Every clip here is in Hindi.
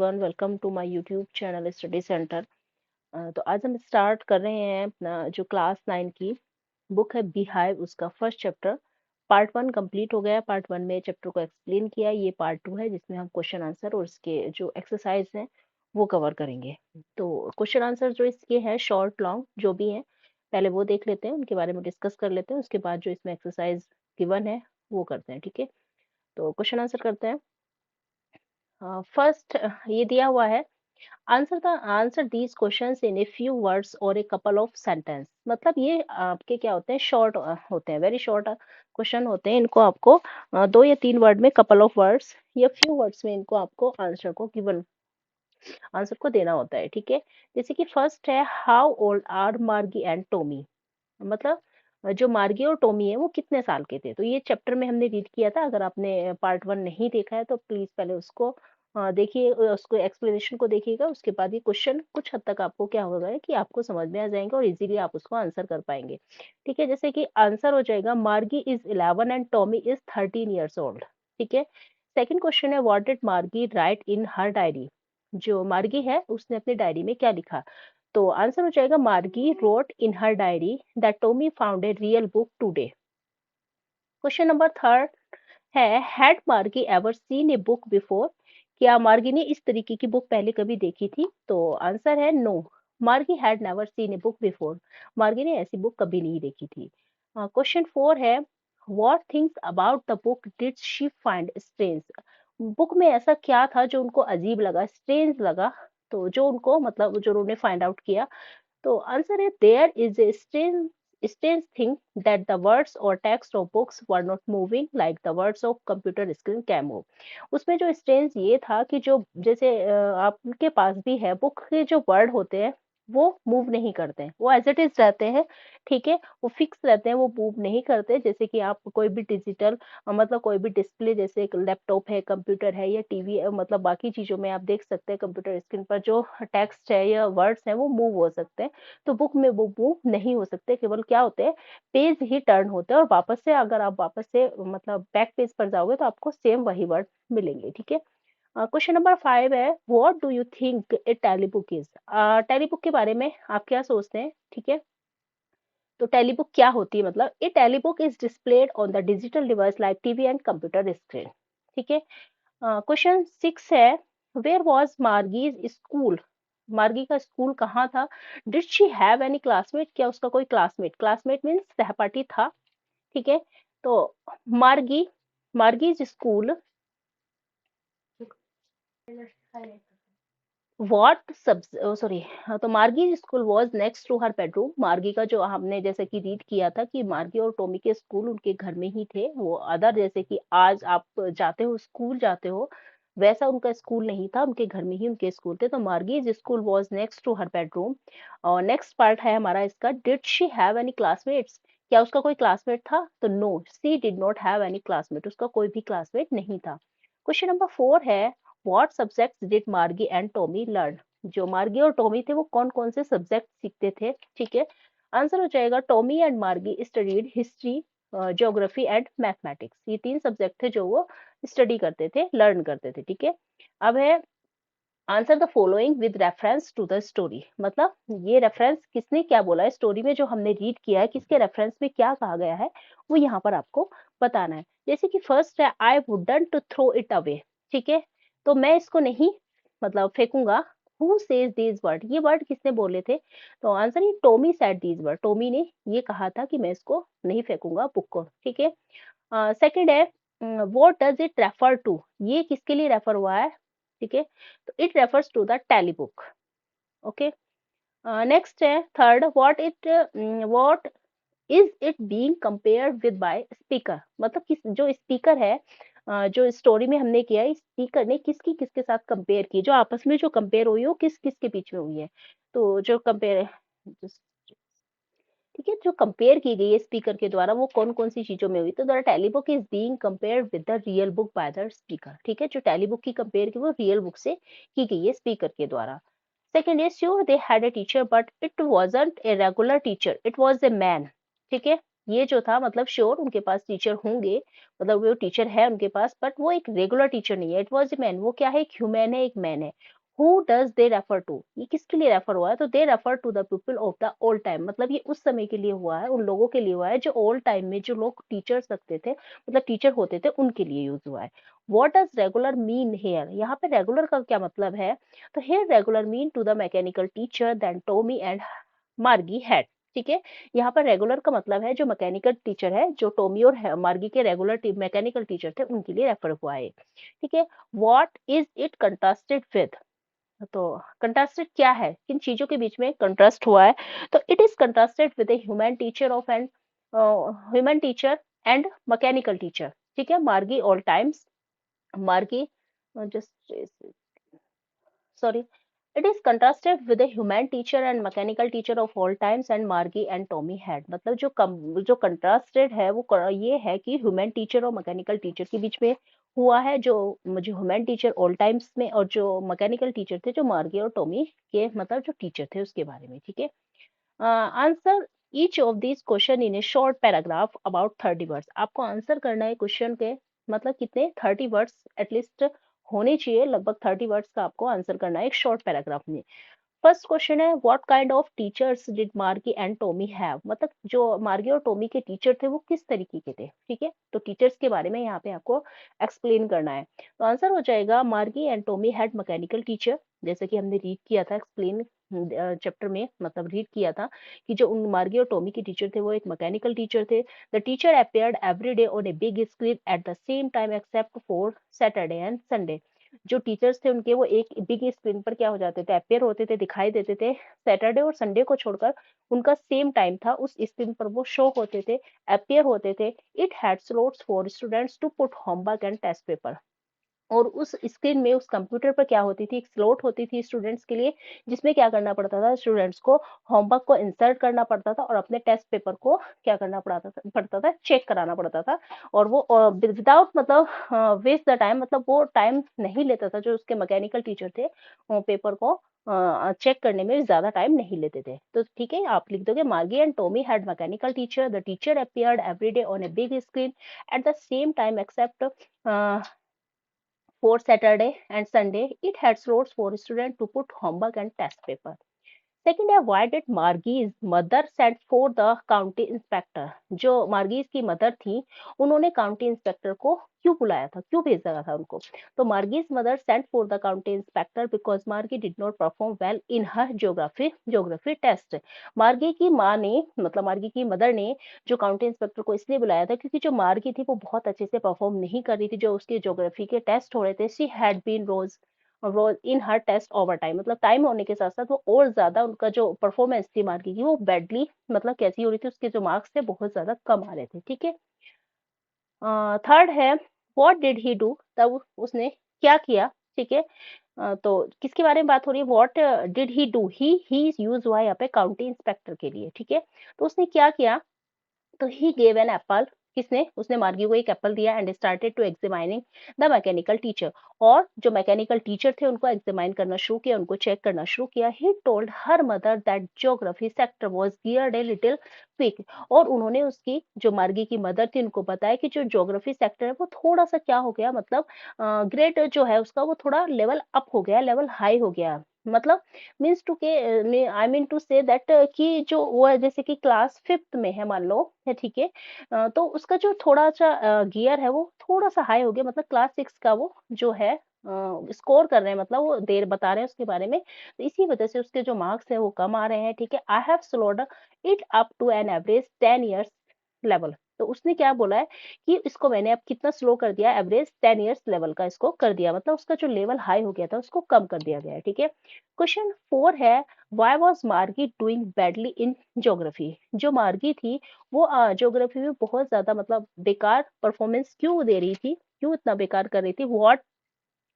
Everyone, welcome to my YouTube channel study centre. तो आज हम स्टार्ट कर रहे हैं अपना जो क्लास 9 की बुक है बीहाइव, उसका फर्स्ट चैप्टर। पार्ट 1 कंप्लीट हो गया। पार्ट 1 में चैप्टर को एक्सप्लेन किया। ये पार्ट 2 है जिसमें हम क्वेश्चन आंसर और इसके जो एक्सरसाइज हैं वो कवर करेंगे। तो क्वेश्चन आंसर जो इसके हैं शॉर्ट लॉन्ग जो भी हैं, पहले वो देख लेते हैं, उनके बारे में डिस्कस कर लेते हैं। उसके बाद जो इसमें एक्सरसाइज गिवन है वो करते हैं। ठीक है, तो क्वेश्चन आंसर करते हैं। फर्स्ट ये दिया हुआ है, answer these questions in a few words और ए कपल ऑफ सेंटेंस। मतलब ये आपके क्या होते हैं, शॉर्ट होते हैं, वेरी शॉर्ट क्वेश्चन होते हैं। इनको आपको 2 या 3 वर्ड में, कपल ऑफ वर्ड्स या फ्यू वर्ड्स में इनको आपको आंसर को देना होता है। ठीक है, जैसे कि फर्स्ट है, हाउ ओल्ड आर मार्गी एंड टोमी। मतलब जो मार्गी और टोमी है वो कितने साल के थे। तो ये चैप्टर में हमने रीड किया था। अगर आपने पार्ट 1 नहीं देखा है तो प्लीज पहले उसको देखिए, उसको एक्सप्लेनेशन को देखिएगा। उसके बाद ये क्वेश्चन कुछ हद तक आपको क्या होगा कि आपको समझ में आ जाएंगे और इजीली आप उसको आंसर कर पाएंगे। ठीक है, जैसे कि आंसर हो जाएगा, मार्गी is 11 and Tommy is 13 years old. ठीक है, सेकंड क्वेश्चन है, व्हाट डिड मार्गी राइट इन हर डायरी। जो मार्गी है उसने अपनी डायरी में क्या लिखा। तो आंसर हो जाएगा, मार्गी wrote in her diary that Tommy found a real book today. Question number third है, हैड मार्गी ever seen a book before. क्या मार्गी ने इस तरीके की बुक पहले कभी देखी थी। तो आंसर है नो, मार्गी had never seen a book before. मार्गी ने ऐसी बुक कभी नहीं देखी थी। क्वेश्चन 4 है, what things about the book did she find strange. Book में ऐसा क्या था जो उनको अजीब लगा, स्ट्रेंज लगा। तो जो उनको मतलब जो उन्होंने फाइंड आउट किया, तो आंसर है, there is a strange thing that the words or text of books were not moving like the words of computer screen can move। उसमें जो स्ट्रेंज ये था कि जो जैसे आपके पास भी है, बुक के जो वर्ड होते हैं वो मूव नहीं करते हैं, वो एज इट इज रहते हैं। ठीक है, वो फिक्स रहते हैं, वो मूव नहीं करते। जैसे कि आप कोई भी डिजिटल मतलब कोई भी डिस्प्ले, जैसे एक लैपटॉप है, कंप्यूटर है या टीवी है, मतलब बाकी चीजों में आप देख सकते हैं कंप्यूटर स्क्रीन पर जो टेक्स्ट है या वर्ड्स है वो मूव हो सकते हैं। तो बुक में वो मूव नहीं हो सकते, केवल क्या होते हैं, पेज ही टर्न होते हैं। और वापस से अगर आप वापस से मतलब बैक पेज पर जाओगे तो आपको सेम वही वर्ड मिलेंगे। ठीक है, क्वेश्चन नंबर 5 है, what do you think A tally book is. Tally book के बारे में आप क्या सोचते हैं। ठीक है, तो टैली बुक क्या होती है, मतलब a tally book is displayed on the digital device like TV and computer screen. ठीक है, क्वेश्चन 6 है, वेयर वॉज मार्गीज स्कूल। मार्गी का स्कूल कहाँ था। Did she have any classmate. क्या उसका कोई क्लासमेट, क्लासमेट मीन्स सहपाठी था। ठीक है, तो मार्गी मार्गीज स्कूल व्हाट सब सॉरी, तो Margie school was next to her bedroom. Margie का जो हमने जैसे कि रीड किया था कि मार्गी और टॉमी के स्कूल उनके घर में ही थे। वो अदर जैसे कि आज आप जाते हो स्कूल जाते हो, वैसा उनका स्कूल नहीं था, उनके घर में ही उनके स्कूल थे। तो Margie's school was next to her bedroom. और नेक्स्ट पार्ट है हमारा इसका, did she have any classmates. क्या उसका कोई क्लासमेट था। तो no, she did not have any classmate, उसका कोई भी क्लासमेट नहीं था। क्वेश्चन नंबर 4 है, व्हाट सब्जेक्ट्स डिड मार्गी एंड टॉमी लर्न। जो मार्गी और टॉमी थे वो कौन कौन से सब्जेक्ट सीखते थे। ठीक है, आंसर हो जाएगा, टॉमी एंड मार्गी studied history, geography and mathematics. ये 3 सब्जेक्ट थे जो वो स्टडी करते थे, लर्न करते थे। ठीक है, अब है, answer the following with reference to the story. मतलब ये रेफरेंस किसने क्या बोला है, स्टोरी में जो हमने रीड किया है किसके रेफरेंस में क्या कहा गया है वो यहाँ पर आपको बताना है। जैसे कि फर्स्ट है, I wouldn't to throw it away. ठीक है, तो मैं इसको नहीं मतलब फेंकूंगा। हु सेज दीज वर्ड, ये वर्ड किसने बोले थे। तो आंसर है, Tommy said these word, Tommy ने ये कहा था कि मैं इसको नहीं फेंकूंगा बुक को। ठीक है, सेकंड है, what does it refer to. ये किसके लिए रेफर हुआ है। ठीक है, तो it refers to the tally book. Okay, next है third, what is it being compared with by speaker. मतलब किस जो स्पीकर है, जो स्टोरी में हमने किया है, स्पीकर ने किसकी किसके साथ कंपेयर की, जो आपस में जो कंपेयर हुई हो किस किसके बीच में हुई है। तो जो कंपेयर, ठीक है, जो कंपेयर की गई है स्पीकर के द्वारा वो कौन कौन सी चीजों में हुई। तो the tally book is being compared with the real book by the speaker. ठीक है, जो टैली बुक की कंपेयर की वो रियल बुक से की गई है स्पीकर के द्वारा। Second is, sure they had a teacher but it wasn't a regular teacher, it was a man. ठीक है, ये जो था मतलब श्योर उनके पास टीचर होंगे, मतलब वो टीचर है उनके पास, बट वो एक रेगुलर टीचर नहीं है, इट वाज़ अ मैन। वो क्या है, एक ह्यूमन है, एक मैन है। Who does they refer to, ये किसके लिए रेफर हुआ है, तो they refer to the people of the old time, मतलब ये उस समय के लिए हुआ है, उन लोगों के लिए हुआ है जो ओल्ड टाइम में जो लोग टीचर्स रखते थे, मतलब टीचर होते थे, उनके लिए यूज़ हुआ है। What does regular mean here, यहाँ पे रेगुलर का क्या मतलब है, तो here regular mean to the mechanical teacher than Tommy and Margie had, ठीक है। यहाँ पर रेगुलर का मतलब है जो मैकेनिकल टीचर है, जो टॉमी और मार्गी के रेगुलर मैकेनिकल टीचर थे, उनके लिए रेफर हुआ है, ठीक है। What is it contrasted with, तो कंट्रास्टेड क्या है, किन चीजों के बीच में कंट्रास्ट हुआ है, तो it is contrasted with a human teacher of and human teacher and mechanical teacher, ठीक है। मार्गी ऑल टाइम्स, मार्गी just sorry, it is contrasted with the human teacher and mechanical teacher of all times and Margie and Tommy had, मतलब जो contrasted है वो ये है कि human teacher और mechanical teacher के बीच में हुआ है, जो human teacher all times में और जो mechanical teacher थे जो मार्गी और टॉमी के मतलब जो टीचर थे उसके बारे में, ठीक है। Answer each of this question in A short paragraph about 30 words, आपको आंसर करना है क्वेश्चन के, मतलब कितने 30 वर्ड्स एटलीस्ट होने चाहिए, लगभग 30 वर्ड्स का आपको आंसर करना है एक शॉर्ट पैराग्राफ में। फर्स्ट क्वेश्चन है what kind of teachers did मार्गी एंड टॉमी हैव, मतलब जो मार्गी और टॉमी के टीचर थे वो किस तरीके के थे, ठीक है। तो टीचर्स के बारे में यहाँ पे आपको एक्सप्लेन करना है, तो आंसर हो जाएगा मार्गी and Tommy had mechanical teacher, जैसे कि हमने रीड किया था एक्सप्लेन चैप्टर में, मतलब रीड किया था कि जो उन मार्गी और टॉमी के टीचर थे वो एक मैकेनिकल टीचर थे। The teacher appeared every day on a big screen at the same time except for Saturday and Sunday, जो टीचर्स थे उनके वो एक बिग स्क्रीन पर क्या हो जाते थे, अपीयर होते थे, दिखाई देते थे, सैटरडे और संडे को छोड़कर उनका सेम टाइम था, उस स्क्रीन पर वो शो होते थे, अपीयर होते थे। It had slots for students to put homework and test paper, और उस स्क्रीन में उस कंप्यूटर पर क्या होती थी, एक स्लॉट होती थी स्टूडेंट्स के लिए, जिसमें क्या करना पड़ता था, स्टूडेंट्स को होमवर्क को इंसर्ट करना पड़ता था और अपने टेस्ट पेपर को क्या करना पड़ता था, चेक कराना पड़ता था। और वो विदाउट मतलब वेस्ट द टाइम, मतलब वो टाइम नहीं लेता था, जो उसके मैकेनिकल टीचर थे पेपर को चेक करने में ज्यादा टाइम नहीं लेते थे। तो ठीक है, आप लिख दोगे Margie and Tommy had mechanical teacher, the teacher appeared every day on a big screen at the same time except for Saturday and Sunday. It had slots for students to put homework and test paper. Second है why did Margie's mother sent for the county inspector, जो मार्गीज की मदर थी उन्होंने काउंटी इंस्पेक्टर को क्यों बुलाया था, क्यों भेजा था उनको, तो Margie's mother sent for the county inspector because Margie did not perform well in her geography test, Margie की माँ ने, मतलब मार्गी की मदर ने जो काउंटी इंस्पेक्टर को इसलिए बुलाया था क्योंकि जो मार्गी थी वो बहुत अच्छे से परफॉर्म नहीं कर रही थी, जो उसके ज्योग्राफी के टेस्ट हो रहे थे, she had been rose in her test over time, मतलब टाइम होने के साथ साथ वो और ज्यादा उनका जो परफॉर्मेंस थी मार्की की वो बैडली, मतलब कैसी हो रही थी, उसके जो मार्क्स थे बहुत ज्यादा कम आ रहे थे, ठीक है। थर्ड है व्हाट डिड ही डू, तब उसने क्या किया, ठीक है। तो किसके बारे में बात हो रही है, what did he do, he use हुआ है यहाँ पे काउंटी इंस्पेक्टर के लिए, ठीक है। तो उसने क्या किया, तो ही गेव एन एप्पल, किसने, उसने मार्गी को एक एप्पल दिया and started to examining the mechanical teacher, और जो मैकेनिकल टीचर थे उनको एग्जामिन करना शुरू किया, उनको चेक करना शुरू किया। He told her mother that geography sector was geared a little quick, और उन्होंने उसकी जो मार्गी की मदर थी उनको बताया कि जो ज्योग्राफी सेक्टर है वो थोड़ा सा क्या हो गया, मतलब ग्रेड जो है उसका वो थोड़ा लेवल अप हो गया, लेवल हाई हो गया, मतलब मीन्स टू के I mean to say that कि जो वो है जैसे कि क्लास फिफ्थ में है मान लो, है ठीक है। तो उसका जो थोड़ा सा गियर है वो थोड़ा सा हाई हो गया, मतलब क्लास सिक्स का वो जो है स्कोर कर रहे हैं, मतलब वो देर बता रहे हैं उसके बारे में, तो इसी वजह से उसके जो मार्क्स है वो कम आ रहे हैं, ठीक है। I have slowed it up to an average 10 years level, तो उसने क्या बोला है कि इसको मैंने अब कितना स्लो कर दिया, एवरेज 10 years लेवल का इसको कर दिया, मतलब उसका जो लेवल हाई हो गया था उसको कम कर दिया गया है, ठीक है। क्वेश्चन 4 है व्हाई वाज मार्गी डूइंग बैडली इन ज्योग्राफी, जो मार्गी थी वो ज्योग्राफी में बहुत ज्यादा मतलब बेकार परफॉर्मेंस क्यों दे रही थी, क्यों इतना बेकार कर रही थी, what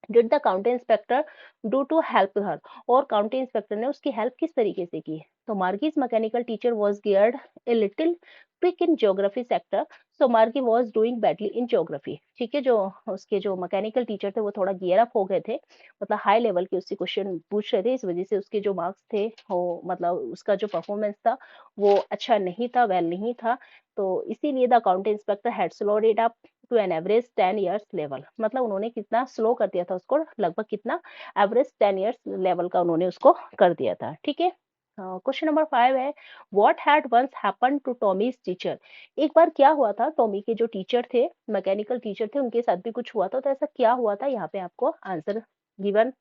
did the county inspector do to help her, और काउंटी इंस्पेक्टर ने उसकी हेल्प किस तरीके से की? तो Margie's mechanical teacher was geared a little quick in geography sector, so Margie was doing badly in geography. ठीक है, जो उसके जो मैकेनिकल टीचर थे वो थोड़ा गियर अप हो गए थे, मतलब हाई लेवल के उससे क्वेश्चन पूछ रहे थे, इस वजह से उसके जो मार्क्स थे वो मतलब उसका जो परफॉर्मेंस था वो अच्छा नहीं था, वेल नहीं था। तो इसीलिए the county inspector had slowed it up to an average 10 years level, मतलब उन्होंने कितना स्लो कर दिया था उसको, लगभग कितना एवरेज 10 इयर्स लेवल का उन्होंने उसको कर दिया था। ठीक है, क्वेश्चन नंबर 5 है, what had once happened to Tommy's teacher. एक बार क्या हुआ था, टॉमी के जो टीचर थे, मैकेनिकल टीचर थे, उनके साथ भी कुछ हुआ था, तो ऐसा क्या हुआ था, यहाँ पे आपको आंसर गिवन,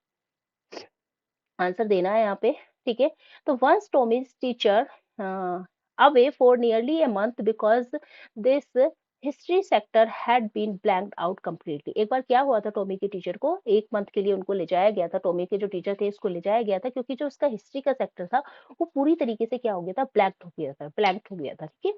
आंसर देना है यहाँ पे। ठीक है, तो once Tommy's teacher away for nearly a month because this history sector had been blanked out completely. एक बार क्या हुआ था, टॉमी के टीचर को एक मंथ के लिए उनको ले जाया गया था, टॉमी के जो टीचर थे इसको ले जाया गया था, क्योंकि जो उसका हिस्ट्री का सेक्टर था वो पूरी तरीके से क्या हो गया था, ब्लैंक हो गया था, ब्लैंक हो गया था। ठीक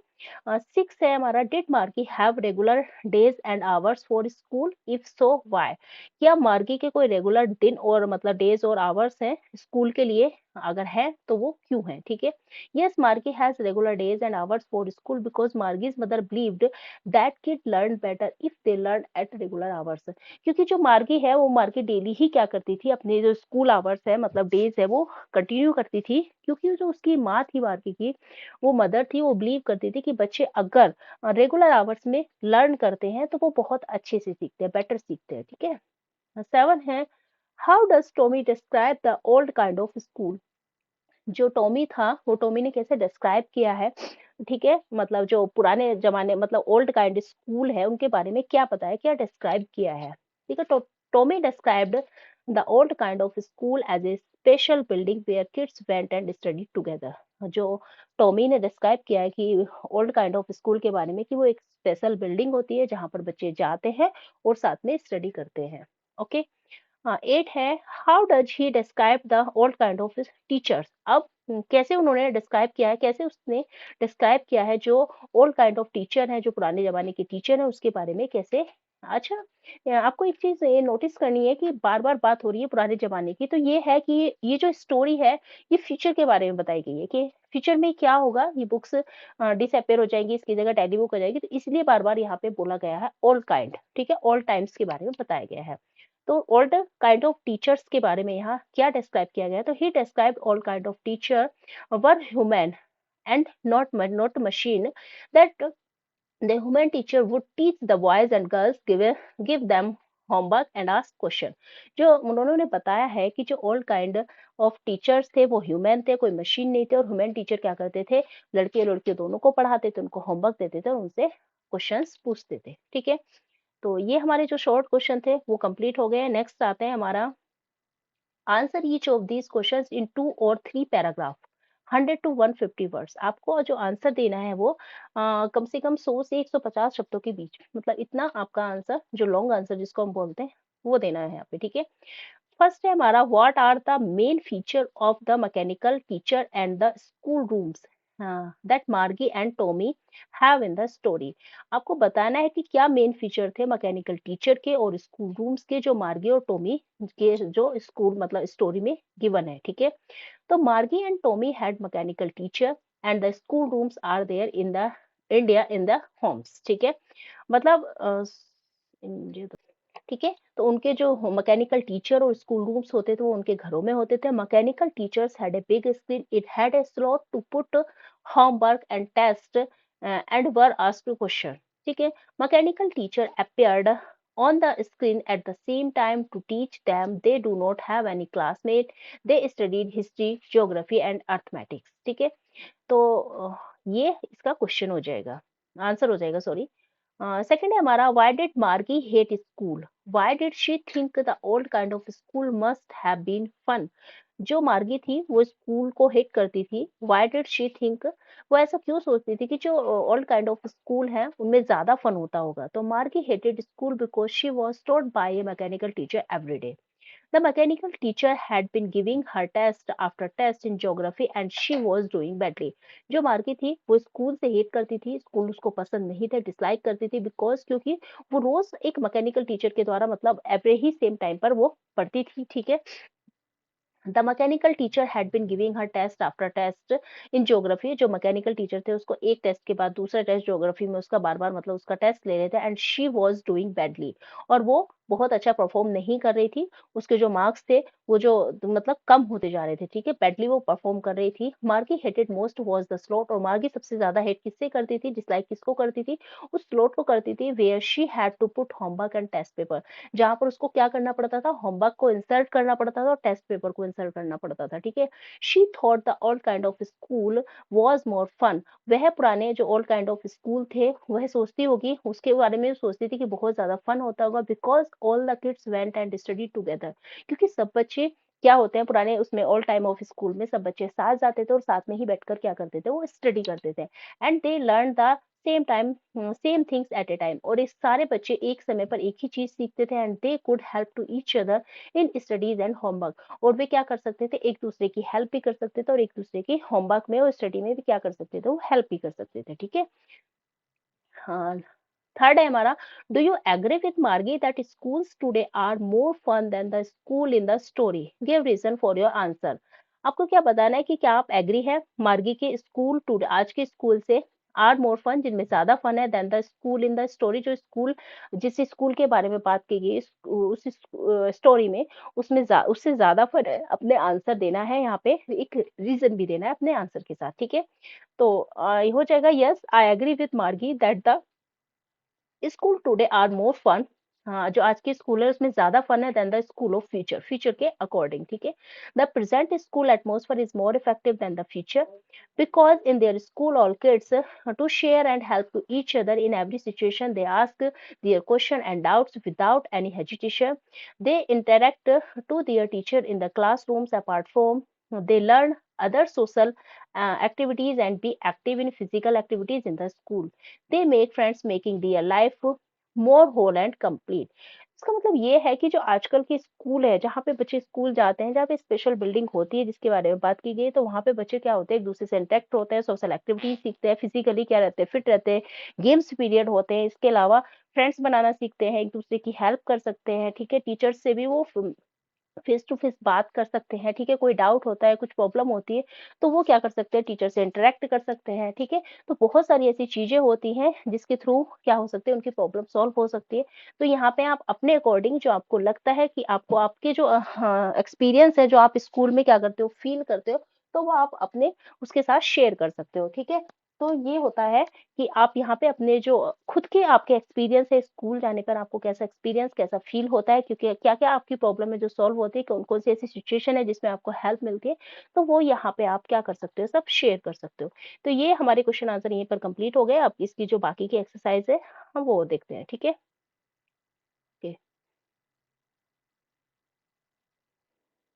है, 6 है हमारा, did marquee have regular days and hours for school, if so why. क्या मार्गी के कोई रेगुलर दिन और मतलब डेज और आवर्स हैं स्कूल के लिए, अगर है तो वो क्यों है? ठीक है, yes Margie has regular days and hours for school because Margie's mother believed that kid learn better if they learn at regular hours. क्योंकि जो मार्गी है वो मार्गी डेली ही क्या करती थी, अपने जो स्कूल आवर्स है मतलब डेज है वो कंटिन्यू करती थी, क्योंकि जो उसकी माँ थी मार्गी की, वो मदर थी, वो बिलीव करती थी कि बच्चे अगर रेगुलर आवर्स में लर्न करते हैं तो वो बहुत अच्छे से सीखते हैं, बेटर सीखते हैं। ठीक है, 7 है, how does Tommy describe the old kind of school. जो टॉमी था वो टॉमी ने कैसे डिस्क्राइब किया है, ठीक है, मतलब जो पुराने जमाने मतलब ओल्ड काइंड स्कूल है उनके बारे में क्या पता है, क्या डिस्क्राइब किया है। ठीक है, तो Tommy described the old kind of school as a special building where kids went and study together. जो टॉमी ने डिस्क्राइब किया है कि ओल्ड काइंड ऑफ स्कूल के बारे में, कि वो एक स्पेशल बिल्डिंग होती है जहाँ पर बच्चे जाते हैं और साथ में स्टडी करते हैं। ओके, हाँ, 8 है, how does he describe the old kind of teachers. अब कैसे उन्होंने डिस्क्राइब किया है, कैसे उसने डिस्क्राइब किया है जो ओल्ड काइंड ऑफ टीचर है, जो पुराने जमाने के टीचर है उसके बारे में कैसे। अच्छा, आपको एक चीज ये नोटिस करनी है कि बार बार बात हो रही है पुराने जमाने की, तो ये है कि ये जो स्टोरी है ये फ्यूचर के बारे में बताई गई है, कि फ्यूचर में क्या होगा, ये बुक्स डिसअपेयर हो जाएंगी, इसकी जगह टेली बुक हो जाएगी, तो इसलिए बार बार यहाँ पे बोला गया है ओल्ड काइंड। ठीक है, ओल्ड टाइम्स के बारे में बताया गया है। तो ओल्ड काइंड ऑफ टीचर्स के बारे में यहाँ क्या डिस्क्राइब किया गया है, तो he describe old kind of teacher were human and not machine, that the human teacher would teach the boys and girls, give them homework and ask question। जो उन्होंने बताया है कि जो ओल्ड काइंड ऑफ टीचर्स थे वो ह्यूमन थे, कोई मशीन नहीं थे, और ह्यूमन टीचर क्या करते थे, लड़के लड़के दोनों को पढ़ाते थे, उनको होमवर्क देते थे और उनसे क्वेश्चंस पूछते थे। ठीक है, तो ये हमारे जो शॉर्ट क्वेश्चन थे वो कंप्लीट हो गए। नेक्स्ट आते हैं हमारा, answer each of these questions in 2 और 3 पैराग्राफ, 100 टू 150 वर्ड्स। आपको जो आंसर देना है वो कम से कम 100 से 150 शब्दों के बीच, मतलब इतना आपका आंसर, जो लॉन्ग आंसर जिसको हम बोलते हैं, वो देना है यहाँ पे। ठीक है, फर्स्ट है हमारा, what are the main feature of the mechanical teacher and the school rooms that Margie and Tommy have in the story. आपको बताना है कि क्या मेन फीचर थे मैकेनिकल टीचर के और स्कूल रूम्स के, जो मार्गी और टॉमी के जो स्कूल मतलब स्टोरी में गिवन है। ठीक है, तो Margie and Tommy had mechanical teacher and the school rooms are there in the India in the homes. ठीक है, मतलब ठीक है, तो उनके जो मैकेनिकल टीचर और स्कूल रूम्स होते थे वो उनके घरों में होते थे। Mechanical teachers had a big screen, it had a slot to put homework and test and were asked question. ठीक है, mechanical teacher appeared on the screen at the same time to teach them, they do not have any classmate, they studied history, geography and arithmetics। ठीक है, तो ये इसका क्वेश्चन हो जाएगा, आंसर हो जाएगा, सॉरी। सेकंड है हमारा, why did Margie hate school, why did she think the old kind of school must have been fun. जो मार्गी थी वो स्कूल को हेट करती थी, व्हाई डिड शी थिंक, वो ऐसा क्यों सोचती थी कि जो ओल्ड काइंड ऑफ स्कूल है उनमें ज्यादा फन होता होगा। तो मार्गी hated school because she was taught by A mechanical teacher every day. The mechanical teacher had been giving her test after test in geography and she was doing badly. जो मार्गी थी वो स्कूल से हेट करती थी, स्कूल उसको पसंद नहीं थे, डिसलाइक करती थी बिकॉज क्योंकि वो रोज एक मैकेनिकल टीचर के द्वारा मतलब एवरी ही सेम टाइम पर वो पढ़ती थी, ठीक है। The mechanical teacher had been giving her test after test in geography. जो मैकेनिकल टीचर थे उसको एक टेस्ट के बाद दूसरा टेस्ट ज्योग्राफी में उसका बार बार मतलब उसका टेस्ट ले रहे थे and she was doing badly. और वो बहुत अच्छा परफॉर्म नहीं कर रही थी, उसके जो मार्क्स थे वो जो मतलब कम होते जा रहे थे, ठीक है, बैडली वो परफॉर्म कर रही थी। मार्गी hated most was the slot. और मार्गी सबसे ज्यादा हेट किससे करती थी, डिसलाइक किसको करती थी, उस स्लॉट को करती थी where she had to put homework and test paper. जहाँ पर उसको क्या करना पड़ता था, होमवर्क को इंसर्ट करना पड़ता था और टेस्ट पेपर को इंसर्ट करना पड़ता था, ठीक है। She thought the old kind of school was more fun. वह पुराने जो ओल्ड काइंड ऑफ स्कूल थे वह सोचती होगी, उसके बारे में सोचती थी कि बहुत ज्यादा फन होता होगा because all the kids went and study together. क्योंकि सब बच्चे क्या होते हैं पुराने उसमें ओल्ड टाइम ऑफ स्कूल में सब बच्चे साथ जाते थे और साथ में ही बैठकर क्या करते थे, वो स्टडी करते थे। And they learn the same time same things at A time. और इस सारे बच्चे एक समय पर एक ही चीज सीखते थे and they could help to each other in studies and homework. और वे क्या कर सकते थे, एक दूसरे की हेल्प भी कर सकते थे और एक दूसरे की होमवर्क में और स्टडी में भी क्या कर सकते थे, वो हेल्प भी कर सकते थे, ठीक है। हाँ, थर्ड है हमारा, do you agree with Margie that schools today are more fun than the school in the story, give reason for your answer. आपको क्या बताना है कि क्या आप एग्री है मार्गी के स्कूल टुडे आज के स्कूल से आर मोर फन, जिनमें ज्यादा फन है, than the school in the story. जो स्कूल जिस स्कूल के बारे में बात की गई उस स्टोरी में उसमें उससे ज्यादा फन है। अपने आंसर देना है, यहाँ पे एक रीजन भी देना है अपने आंसर के साथ, ठीक है। तो ये हो जाएगा, yes I agree with Margie that the school today are more fun. हाँ, जो आज के स्कूल है उसमें ज्यादा फन है than the school of future, future के अकॉर्डिंग, ठीक है। The present school atmosphere is more effective than the future because in their school all kids to share and help to each other in every situation. They ask their question and doubts without any hesitation. They interact to their teacher in the classrooms. Apart from they learn other social activities and be active in physical activities in the school. They make friends, making their life more whole and complete. इसका मतलब ये है कि जो आजकल के स्कूल है जहाँ पे बच्चे स्कूल जाते हैं, जहाँ पे स्पेशल बिल्डिंग होती है जिसके बारे में बात की गई, तो वहाँ पे बच्चे क्या होते हैं, एक दूसरे से इंटरेक्ट होते हैं, सोशल एक्टिविटीज सीखते हैं, फिजिकली क्या रहते हैं, फिट रहते हैं, गेम्स पीरियड होते हैं, इसके अलावा फ्रेंड्स बनाना सीखते हैं, एक दूसरे की हेल्प कर सकते हैं, ठीक है। टीचर्स से भी वो फेस टू फेस बात कर सकते हैं, ठीक है। कोई डाउट होता है, कुछ प्रॉब्लम होती है, तो वो क्या कर सकते हैं, टीचर से इंटरेक्ट कर सकते हैं, ठीक है। तो बहुत सारी ऐसी चीजें होती हैं जिसके थ्रू क्या हो सकते हैं, उनकी प्रॉब्लम सॉल्व हो सकती है। तो यहाँ पे आप अपने अकॉर्डिंग जो आपको लगता है कि आपको आपके जो एक्सपीरियंस है, जो आप स्कूल में क्या करते हो, फील करते हो, तो वो आप अपने उसके साथ शेयर कर सकते हो, ठीक है। तो ये होता है कि आप यहाँ पे अपने जो खुद के आपके एक्सपीरियंस है स्कूल जाने पर, आपको कैसा एक्सपीरियंस कैसा फील होता है, क्योंकि क्या-क्या आपकी प्रॉब्लम है जो सॉल्व होती है, कौन-कौन सी ऐसी सिचुएशन है जिसमें आपको हेल्प मिलती है, तो वो यहाँ पे आप क्या कर सकते हो, सब शेयर कर सकते हो। तो ये हमारे क्वेश्चन आंसर यहीं पर कंप्लीट हो गए। अब इसकी जो बाकी की एक्सरसाइज है हम वो देखते हैं, ठीक है? ओके।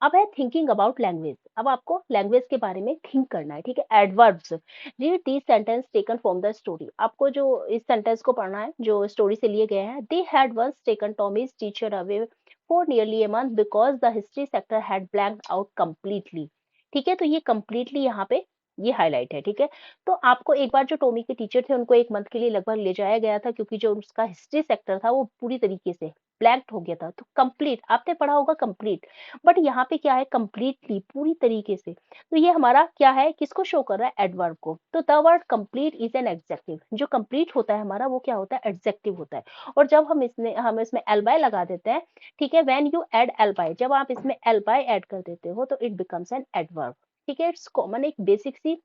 अब है थिंकिंग अबाउट लैंग्वेज। अब आपको लैंग्वेज के बारे में थिंक करना है, ठीक है। Adverbs, read these sentence taken from the story. आपको जो इस सेंटेंस को पढ़ना है जो स्टोरी से लिए गए हैं। They had once taken Tommy's teacher away for nearly a month because the history sector had blanked out completely. ठीक है, तो ये कंप्लीटली यहाँ पे ये हाईलाइट है, ठीक है। तो आपको एक बार जो टॉमी के टीचर थे उनको एक मंथ के लिए लगभग ले जाया गया था क्योंकि जो उसका हिस्ट्री सेक्टर था वो पूरी तरीके से ब्लैंक हो गया था। तो कंप्लीट आपने पढ़ा होगा कंप्लीट, बट यहाँ पे क्या है, कंप्लीटली पूरी तरीके से। तो ये हमारा क्या है, किसको शो कर रहा है, एडवर्ब को। तो the word complete is an adjective. जो कंप्लीट होता है हमारा वो क्या होता है, एडजेक्टिव होता है। और जब हम इसमें एल बाय लगा देते हैं, ठीक है, when you add L by, जब आप इसमें एल बाय ऐड कर देते हो तो इट बिकम्स एन एडवर्ब। ठीक है, इट्स कॉमन, एक बेसिक सी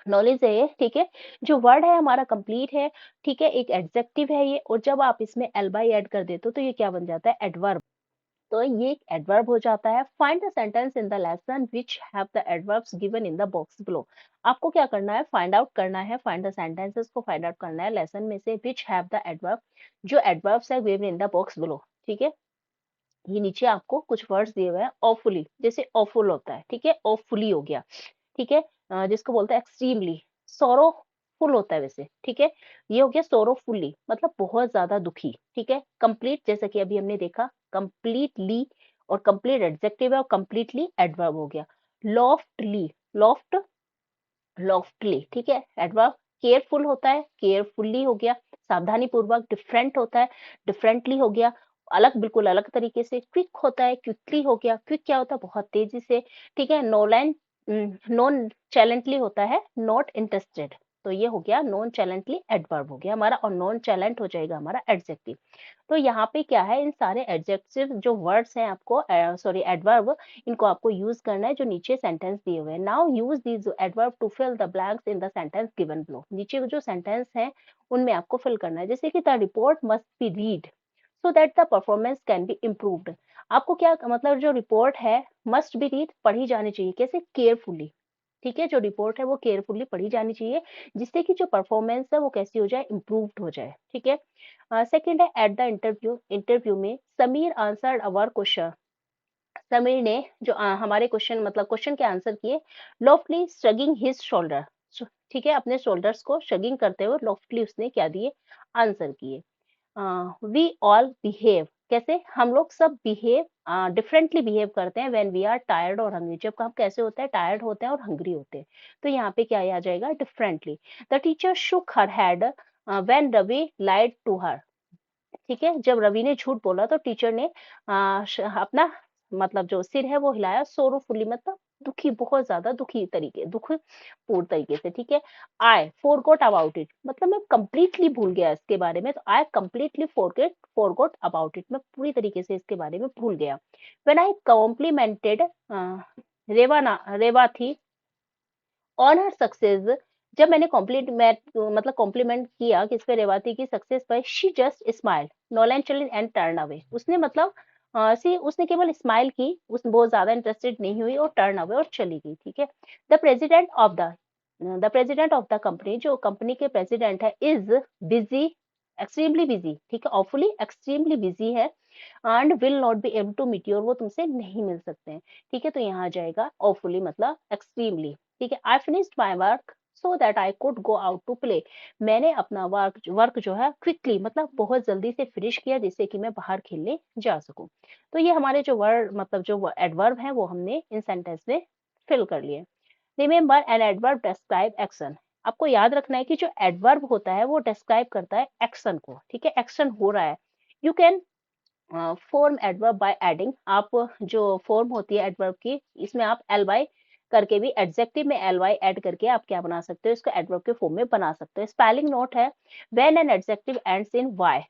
नॉलेज है ये, ठीक है। जो वर्ड है हमारा कंप्लीट है, ठीक है, एक एडजेक्टिव है ये, और जब आप इसमें एल बाय ऐड कर देते हो तो ये क्या बन जाता है, एडवर्ब। तो ये एक एडवर्ब हो जाता है। Find the sentence in the lesson which have the adverbs given in the box below. आपको क्या करना है, फाइंड आउट करना है, फाइंड द सेंटेंसेस को फाइंड आउट करना है लेसन में से व्हिच हैव द एडवर्ब, जो एडवर्ब्स है given in the box below, ठीक है। ये नीचे आपको कुछ वर्ड्स दिए हुए हैं, ऑफुली, जैसे ऑफुल होता है, ठीक है, ऑफुली हो गया, ठीक है। जिसको बोलते हैं एक्सट्रीमली, सोरोफुल होता है वैसे, ठीक है। ये हो गया सोरोफुली, मतलब बहुत ज्यादा दुखी, ठीक है। कंप्लीट, जैसा कि अभी हमने देखा, कंप्लीटली और कंप्लीट एडजेक्टिव है और कंप्लीटली एडवर्ब हो गया। लॉफ्टली, लॉफ्ट लॉफ्टली, ठीक है, एडवर्ब। केयरफुल होता है, केयरफुल्ली हो गया। सावधानी पूर्वक, डिफरेंट होता है, डिफरेंटली हो गया। अलग, बिल्कुल अलग तरीके से। क्विक होता है, क्विकली हो गया। क्विक क्या होता है, बहुत तेजी से, ठीक है। नोलैंड, नॉन चैलेंटली होता है, नॉट इंटरेस्टेड। तो ये हो गया नॉन चैलेंटली एडवर्ब हो गया हमारा, और नॉन चैलेंट हो जाएगा हमारा एडजेक्टिव। तो यहाँ पे क्या है, इन सारे एडजेक्टिव जो वर्ड्स हैं आपको, सॉरी एडवर्ब, इनको आपको यूज करना है जो नीचे सेंटेंस दिए हुए हैं। Now use these adverb to fill the blanks in the sentence given below. नीचे जो सेंटेंस है उनमें आपको फिल करना है, जैसे कि the report must be read so that the performance can be improved. आपको क्या मतलब, जो रिपोर्ट है मस्ट बी रीड, पढ़ी जानी चाहिए, कैसे, केयरफुली, ठीक है। जो रिपोर्ट है वो केयरफुली पढ़ी जानी चाहिए, जिससे कि जो परफॉर्मेंस है वो कैसी हो जाए, इम्प्रूव्ड हो जाए, ठीक है। सेकंड है एट द इंटरव्यू, इंटरव्यू में Sameer answered our question. Sameer ने जो हमारे क्वेश्चन, मतलब क्वेश्चन के आंसर किए, लॉफ्टली श्रगिंग हिज शोल्डर, ठीक है, अपने शोल्डर्स को श्रगिंग करते हुए लॉफ्टली उसने क्या दिए, आंसर किए। वी ऑल बिहेव, कैसे, हम लोग सब बिहेव, डिफरेंटली बिहेव करते हैं व्हेन वी आर टायर्ड और हंग्री, जब हम कैसे होते हैं, टायर्ड होते हैं और हंग्री होते हैं। तो यहाँ पे क्या आ जाएगा, differently. The teacher shook her head when Ravi lied to her, ठीक है। जब रवि ने झूठ बोला तो टीचर ने अपना, मतलब जो सिर है वो हिलाया, सोरोफुली, मतलब दुखी, बहुत ज्यादा दुखी तरीके, दुख पूर्ण तरीके से, ठीक है। आई फॉरगॉट अबाउट इट, मतलब मैं कंप्लीटली भूल गया इसके बारे में, तो I completely forgot about it, मैं पूरी तरीके से इसके बारे में भूल गया। व्हेन आई कॉम्प्लीमेंटेड रेवा थी ऑन हर सक्सेस, जब मैंने कॉम्प्लीमेंट, मतलब कॉम्प्लीमेंट किया किस पे, रेवाती की सक्सेस पर, she just smile nonchalantly and turn away, उसने मतलब सी उसने केवल स्माइल की, उस बहुत ज्यादा इंटरेस्टेड नहीं हुई और टर्न अवे और चली गई, ठीक है। The president of the company, जो कंपनी के प्रेसिडेंट है, इज बिजी, एक्सट्रीमली बिजी, ठीक है, ऑफुली एक्सट्रीमली बिजी है, and will not be able to meet you, और वो तुमसे नहीं मिल सकते हैं, ठीक है। तो यहाँ आ जाएगा ऑफुली, मतलब एक्सट्रीमली, ठीक है। I finished my work so that I could go out to play, मैंने अपना वर्क जो है क्विकली, मतलब बहुत जल्दी से फिनिश किया, जिससे कि मैं बाहर खेलने जा सकूं। तो ये हमारे जो वर्ड, मतलब जो एडवर्ब है वो हमने इन सेंटेंस में फिल कर लिए। Remember an adverb describe action, आपको याद रखना है कि जो एडवर्ब होता है वो डिस्क्राइब करता है एक्शन को, ठीक है, एक्शन हो रहा है। You can form adverb by adding, आप जो फॉर्म होती है एडवर्ब की, इसमें आप एल वाई करके भी, एडजेक्टिव में एल वाई एड करके आप क्या बना सकते हो, इसको एडवर्ब के फॉर्म में बना सकते हो। स्पेलिंग नोट है, when an adjective ends in Y,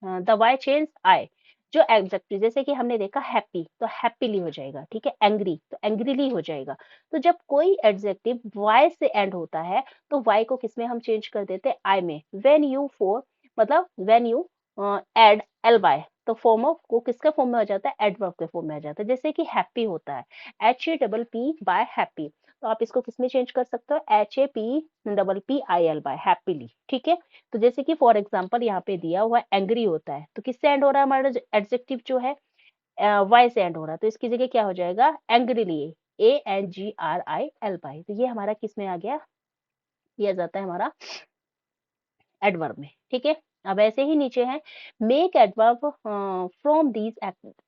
the Y change I, जो एडजेक्टिव, जैसे कि हमने देखा हैप्पी, तो हैप्पीली हो जाएगा, ठीक है। एंग्री तो एंग्रीली हो जाएगा। तो जब कोई एडजेक्टिव वाई से एंड होता है, तो वाई को किसमें हम चेंज कर देते हैं, आई में। व्हेन यू फोर, मतलब when you add L Y, तो फॉर्म ऑफ वो किसके फॉर्म में हो जाता है, एडवर्ब के फॉर्म में आ जाता है। जैसे कि हैप्पी होता है, H A double P Y happy, तो आप इसको किसमें चेंज कर सकते हो, H A P double P I L Y happily, ठीक है। तो जैसे कि फॉर एग्जांपल यहाँ पे दिया हुआ एंग्री होता है, तो किससे एंड हो रहा है हमारा एडजेक्टिव जो है, वाई से एंड हो रहा है, तो इसकी जगह क्या हो जाएगा, angrily, A N G R I L Y. तो ये हमारा किस में आ गया, ये आ जाता है हमारा एडवर्ब में, ठीक है। अब ऐसे ही नीचे है, make adverb from these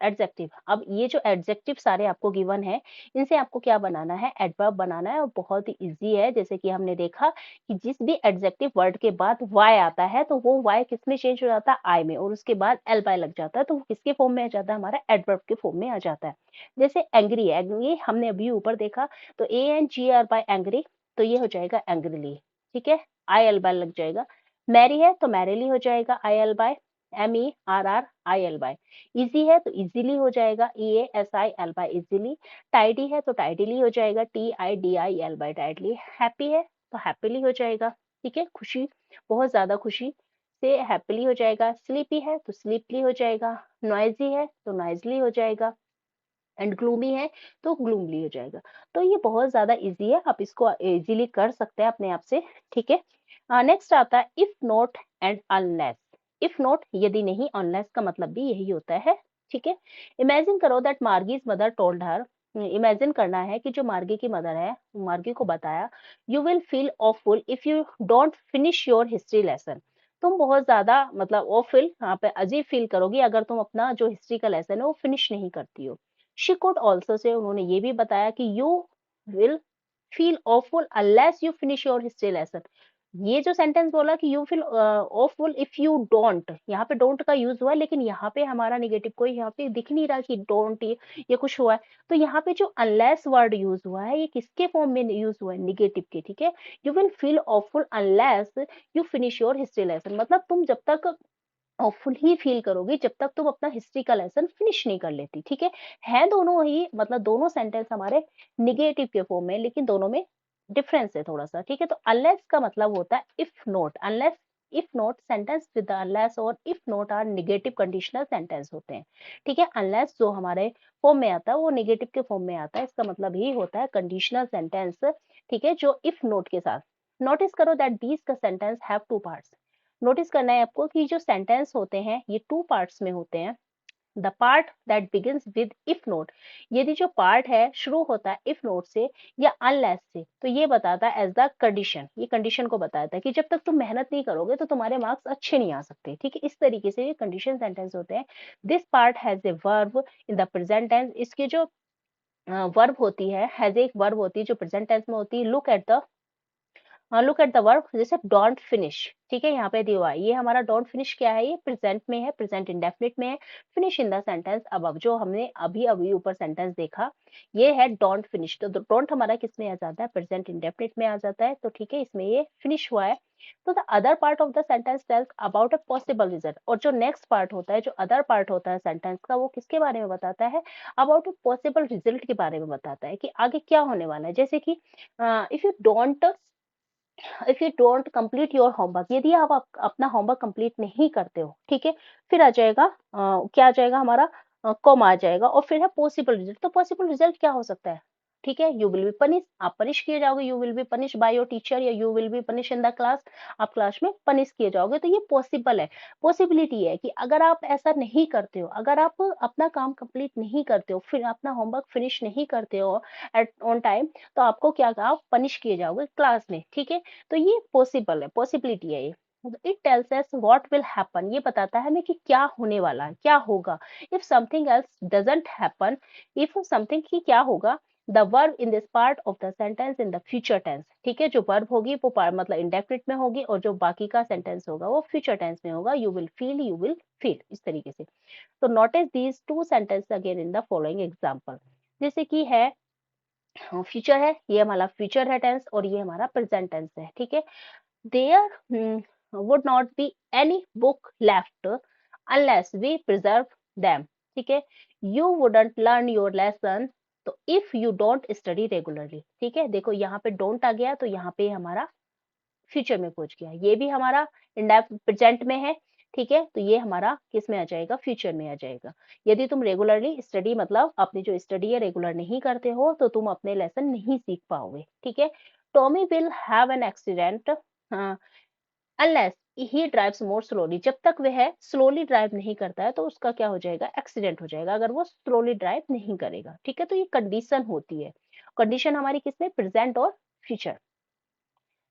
adjective. अब ये जो एडजेक्टिव सारे आपको गिवन है, इनसे आपको क्या बनाना है, एडवर्ब बनाना है, और बहुत ही इजी है। जैसे कि हमने देखा कि जिस भी एडजेक्टिव वर्ड के बाद वाई आता है, तो वो वाई किस में चेंज हो जाता है, आई में, और उसके बाद एल बाय लग जाता है, तो वो किसके फॉर्म में आ जाता है, हमारा एडवर्ब के फॉर्म में आ जाता है। जैसे एंग्री, एंग्री हमने अभी ऊपर देखा, तो A N G R Y angry, तो ये हो जाएगा एंग्रीली, ठीक है, आई एल बाय लग जाएगा। मैरी है तो मैरिली हो जाएगा, I L Y, M E R R I L Y. Easy है तो इजीली हो जाएगा, E A S I L Y easily. Tidy है तो टाइडली हो जाएगा, T I D I L Y tidily. Happy है तो हैप्पीली हो जाएगा, ठीक है, खुशी, बहुत ज्यादा खुशी से हैप्पीली हो जाएगा। स्लीपी है तो स्लीपली हो जाएगा। नॉइजी है तो नॉइजली हो जाएगा, एंड ग्लूमी है तो ग्लूमली हो जाएगा। तो ये बहुत ज्यादा इजी है, आप इसको इजीली कर सकते हैं अपने आप से, ठीक है। नेक्स्ट आता है if not and unless. If not यदि नहीं, अनलेस का मतलब भी यही होता है, ठीक है। इमेजिन करो that Margie's mother told her, imagine करना है कि जो मार्गी की मदर है, मार्गी को बताया, you will feel awful if you don't finish your history lesson, तुम बहुत ज्यादा मतलब वो फील यहाँ पे अजीब फील करोगी अगर तुम अपना जो हिस्ट्री का लेसन है वो फिनिश नहीं करती हो। शी कुड ऑल्सो से, उन्होंने ये भी बताया कि you will feel awful unless you finish your history lesson। ये जो सेंटेंस बोला कि you feel awful if you don't, यहाँ पे डोंट का यूज हुआ है, लेकिन यहाँ पे हमारा निगेटिव कोई यहाँ पे दिख नहीं रहा कि डोंट ये कुछ हुआ है। तो यहाँ पे जो अनलेस वर्ड यूज हुआ है ये किसके फॉर्म में यूज हुआ है, निगेटिव के, ठीक है। You will feel awful unless you finish your history lesson, मतलब तुम जब तक ऑफुल ही फील करोगी जब तक तुम अपना हिस्ट्री का लेसन फिनिश नहीं कर लेती, ठीक है दोनों ही मतलब दोनों सेंटेंस हमारे निगेटिव के फॉर्म में, लेकिन दोनों में डिफरेंस है थोड़ा सा, ठीक है। तो अनलेस का मतलब होता है if not, unless if not sentence with unless और if not are negative conditional sentence होते हैं, ठीक है। अनलेस जो हमारे फॉर्म में आता है वो निगेटिव के फॉर्म में आता है, इसका मतलब ही होता है कंडीशनल सेंटेंस, ठीक है, जो इफ नॉट के साथ। नोटिस करो दैट दीज का sentence have two parts. Notice करना है आपको कि जो सेंटेंस होते हैं ये टू पार्ट्स में होते हैं। The part that begins with if not, यदि जो पार्ट है शुरू होता है इफ नोट से या अनलेस से, तो ये बताता है एज द कंडीशन, ये कंडीशन को बताता है कि जब तक तुम मेहनत नहीं करोगे तो तुम्हारे मार्क्स अच्छे नहीं आ सकते, ठीक है। इस तरीके से ये कंडीशन सेंटेंस होते हैं। This part has a verb in the present tense, इसकी जो वर्ब होती है, हैज एक वर्ब होती है जो प्रेजेंट टेंस में होती है। लुक एट द वर्ब, जैसे डोंट फिनिश, ठीक है, यहाँ पे दिया हुआ है ये हमारा डोंट फिनिश क्या है, ये प्रेजेंट में है, प्रेजेंट इंडेफिनिट में है। फिनिश इन द सेंटेंस अब जो हमने अभी अभी ऊपर सेंटेंस देखा ये है डोंट फिनिश, तो डोंट हमारा किस में आ जाता है, प्रेजेंट इंडेफिनिट में आ जाता है, तो ठीक है इसमें ये फिनिश हुआ है। तो the other part of the sentence tells about a possible result, और जो नेक्स्ट पार्ट होता है, जो अदर पार्ट होता है सेंटेंस का, वो किसके बारे में बताता है, अबाउट अ पॉसिबल रिजल्ट के बारे में बताता है कि आगे क्या होने वाला है। जैसे कि if you don't complete your homework, यदि अपना होमवर्क कंप्लीट नहीं करते हो, ठीक है, फिर आ जाएगा क्या आ जाएगा हमारा कॉमा आ जाएगा, और फिर है पॉसिबल रिजल्ट। तो पॉसिबल रिजल्ट क्या हो सकता है, ठीक है, यू विल बी पनिश, आप पनिश किए जाओगे, you will be punish by your teacher, या you will be punish in the class, आप क्लास में पनिश किए जाओगे। तो ये पॉसिबल है, पॉसिबिलिटी है कि अगर आप ऐसा नहीं करते हो, अगर आप अपना काम कंप्लीट नहीं करते हो, फिर अपना होमवर्क फिनिश नहीं करते हो एट ऑन टाइम, तो आपको क्या आप पनिश किए जाओगे क्लास में, ठीक है। तो ये पॉसिबल है, पॉसिबिलिटी है ये। It tells us what will happen, ये बताता है हमें कि क्या होने वाला है, क्या होगा। If something else doesn't happen, if something की क्या होगा, the verb in this part of the sentence in the future tense, ठीक है, जो वर्ब होगी वो मतलब इंडेफिनिट में होगी, और जो बाकी का सेंटेंस होगा वो फ्यूचर टेंस में होगा। You will feel, you will feel, इस तरीके से। तो notice these two sentence again in the following example, जैसे कि है फ्यूचर है, ये हमारा फ्यूचर है टेंस, और ये हमारा प्रेजेंट टेंस है, ठीक है। There would not be any book left unless we preserve them, ठीक है। You wouldn't learn your lesson तो if you don't study regularly, ठीक है। देखो यहाँ पे don't आ गया तो यहाँ पे हमारा फ्यूचर में पहुंच गया, ये भी हमारा प्रेजेंट में है, ठीक है। तो ये हमारा किस में आ जाएगा, फ्यूचर में आ जाएगा। यदि तुम रेगुलरली स्टडी मतलब अपनी जो स्टडी है रेगुलर नहीं करते हो तो तुम अपने लेसन नहीं सीख पाओगे, ठीक है। Tommy will have an accident unless he drives more slowly, जब तक वह स्लोली ड्राइव नहीं करता है तो उसका क्या हो जाएगा, एक्सीडेंट हो जाएगा अगर वो स्लोली ड्राइव नहीं करेगा, ठीक है। तो ये कंडीशन होती है, कंडीशन हमारी किसमें, प्रेजेंट और फ्यूचर।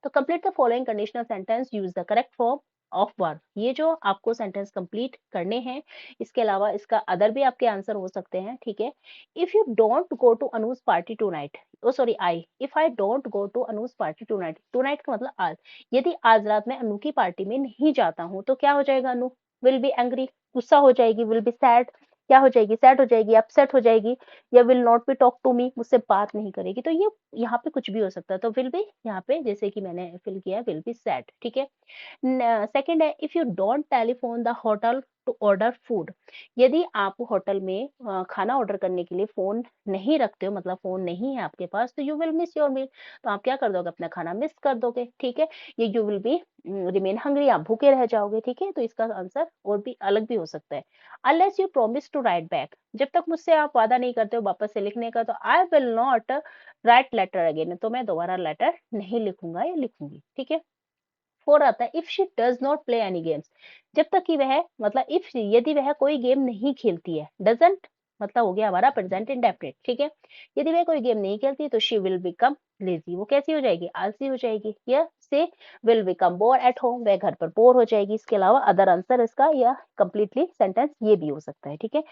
तो complete the following conditional sentence, use the correct form of verb, ये जो आपको सेंटेंस कंप्लीट करने हैं, इसके अलावा इसका अदर भी आपके आंसर हो सकते हैं, ठीक है। If you don't go to Anuj party tonight, oh sorry I, if I don't go to Anuj party tonight, tonight का मतलब आज, यदि आज रात मैं अनु की पार्टी में नहीं जाता हूँ तो क्या हो जाएगा, अनु विल बी एंग्री, गुस्सा हो जाएगी, विल बी सैड, क्या हो जाएगी, सैड हो जाएगी, अपसेट हो जाएगी, या will not be talk to me, मुझसे बात नहीं करेगी। तो ये यहाँ पे कुछ भी हो सकता है, तो विल बी यहाँ पे जैसे कि मैंने फिल किया विल बी सैड, ठीक है। सेकंड है if you don't telephone the hotel to order food, यदि आप होटल में खाना ऑर्डर करने के लिए फोन नहीं रखते हो, मतलब फोन नहीं है आपके पास, तो you will miss your meal, तो आप क्या कर दोगे, अपना खाना मिस कर दोगे, ठीक है। ये you will be remain hungry, आप भूखे रह जाओगे, ठीक है। तो इसका आंसर और भी अलग भी हो सकता है। Unless you promise to write back, जब तक मुझसे आप वादा नहीं करते हो वापस से लिखने का, तो I will not write letter again, तो मैं दोबारा लेटर नहीं लिखूंगा या लिखूंगी, ठीक है। फोर आता है if she does not play any games, जब तक कि वह मतलब इफ यदि वह कोई गेम नहीं खेलती है, डजंट मतलब हो गया हमारा प्रेजेंट इंडेफिनिट, ठीक है। यदि वह कोई गेम नहीं खेलती तो शी विल बिकम लेजी, वो कैसी हो जाएगी, आलसी हो जाएगी। या से will become bore at home, वह घर पर बोर हो जाएगी। इसके अलावा अदर आंसर इसका या कंप्लीटली सेंटेंस ये भी हो सकता है, ठीक है।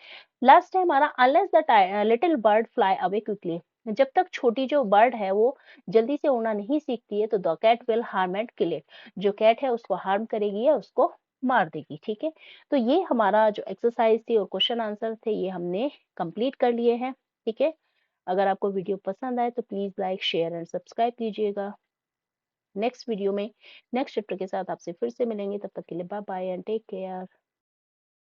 लास्ट है हमारा unless the little bird fly away quickly, जब तक छोटी जो बर्ड है वो जल्दी से उड़ना नहीं सीखती है तो the cat will harm and kill it, जो कैट है उसको हार्म करेगी या उसको मार देगी, ठीक है। तो ये हमारा जो एक्सरसाइज थी और क्वेश्चन आंसर थे ये हमने कंप्लीट कर लिए हैं, ठीक है। अगर आपको वीडियो पसंद आए तो please like share and subscribe कीजिएगा। नेक्स्ट वीडियो में नेक्स्ट चैप्टर के साथ आपसे फिर से मिलेंगे, तब तक के लिए bye bye and take care.